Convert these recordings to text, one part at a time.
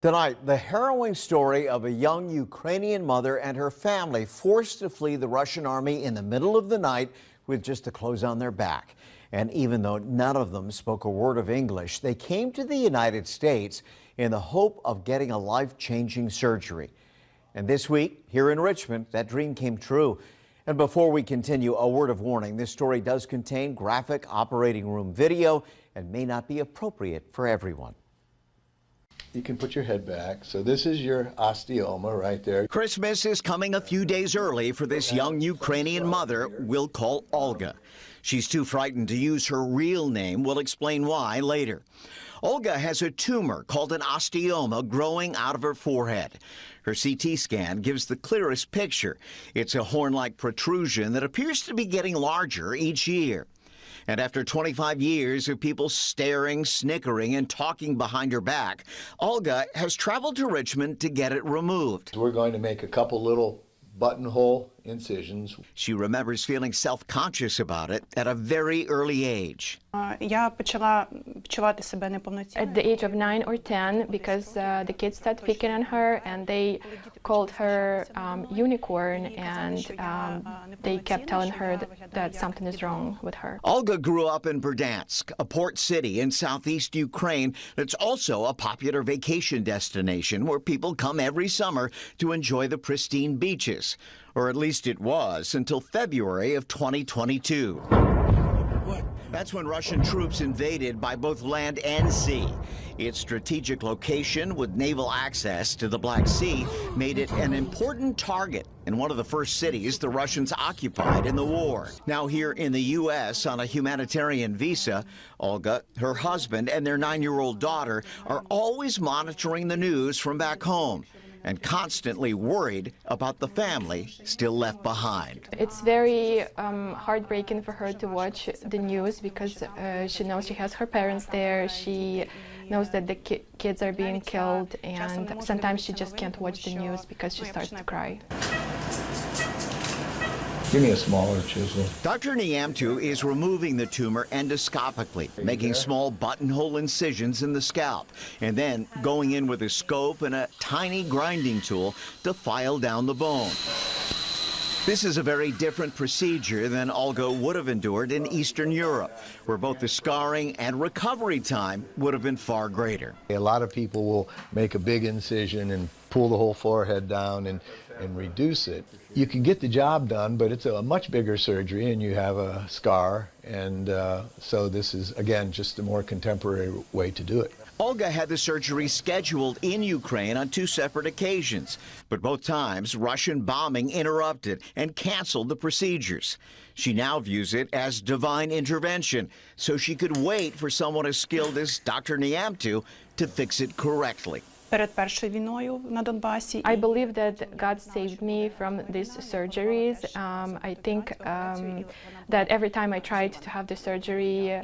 Tonight, the harrowing story of a young Ukrainian mother and her family forced to flee the Russian army in the middle of the night with just the clothes on their back. And even though none of them spoke a word of English, they came to the United States in the hope of getting a life-changing surgery. And this week, here in Richmond, that dream came true. And before we continue, a word of warning. This story does contain graphic operating room video and may not be appropriate for everyone. You can put your head back. So this is your osteoma right there. Christmas is coming a few days early for this young Ukrainian mother we'll call Olga. She's too frightened to use her real name. We'll explain why later. Olga has a tumor called an osteoma growing out of her forehead. Her CT scan gives the clearest picture. It's a horn-like protrusion that appears to be getting larger each year. And after 25 years of people staring, snickering, and talking behind her back, Olga has traveled to Richmond to get it removed. We're going to make a couple little buttonhole incisions. She remembers feeling self-conscious about it at a very early age. At the age of 9 or 10, because the kids started picking on her and they called her unicorn, and they kept telling her that something is wrong with her. Olga grew up in Berdansk, a port city in southeast Ukraine that's also a popular vacation destination where people come every summer to enjoy the pristine beaches. Or at least it was until February of 2022. That's when Russian troops invaded by both land and sea. Its strategic location with naval access to the Black Sea made it an important target in one of the first cities the Russians occupied in the war. Now here in the U.S. on a humanitarian visa, Olga, her husband, and their 9-year-old daughter are always monitoring the news from back home and constantly worried about the family still left behind. It's very heartbreaking for her to watch the news because she knows she has her parents there. She knows that the kids are being killed, and sometimes she just can't watch the news because she starts to cry. Give me a smaller chisel. Dr. Niamtu is removing the tumor endoscopically, making small buttonhole incisions in the scalp, and then going in with a scope and a tiny grinding tool to file down the bone. This is a very different procedure than Olga would have endured in Eastern Europe, where both the scarring and recovery time would have been far greater. A lot of people will make a big incision and pull the whole forehead down and reduce it. You can get the job done, but it's a much bigger surgery and you have a scar, and so this is, again, just a more contemporary way to do it. Olga had the surgery scheduled in Ukraine on 2 separate occasions, but both times Russian bombing interrupted and canceled the procedures. She now views it as divine intervention, so she could wait for someone as skilled as Dr. Niamtu to fix it correctly. I believe that God saved me from these surgeries. I think that every time I tried to have the surgery,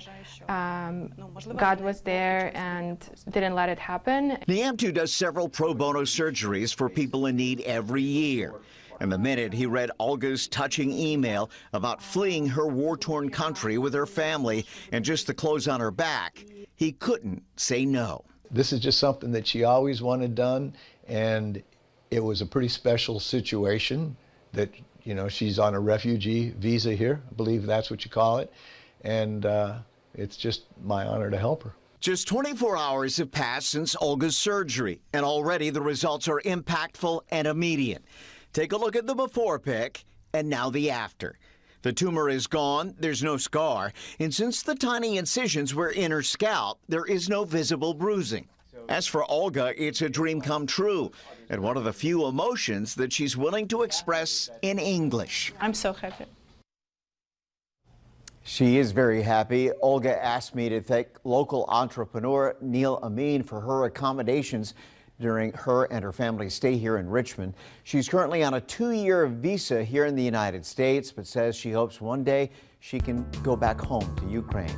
God was there and didn't let it happen. Niamtu does several pro bono surgeries for people in need every year. And the minute he read Olga's touching email about fleeing her war-torn country with her family and just the clothes on her back, he couldn't say no. This is just something that she always wanted done, and it was a pretty special situation that, you know, she's on a refugee visa here, I believe that's what you call it, and it's just my honor to help her. Just 24 hours have passed since Olga's surgery, and already the results are impactful and immediate. Take a look at the before pic, and now the after. The tumor is gone, there's no scar, and since the tiny incisions were in her scalp, there is no visible bruising. As for Olga, it's a dream come true, and one of the few emotions that she's willing to express in English. I'm so happy. She is very happy. Olga asked me to thank local entrepreneur Neil Amin for her accommodations during her and her family's stay here in Richmond. She's currently on a 2-year visa here in the United States, but says she hopes one day she can go back home to Ukraine.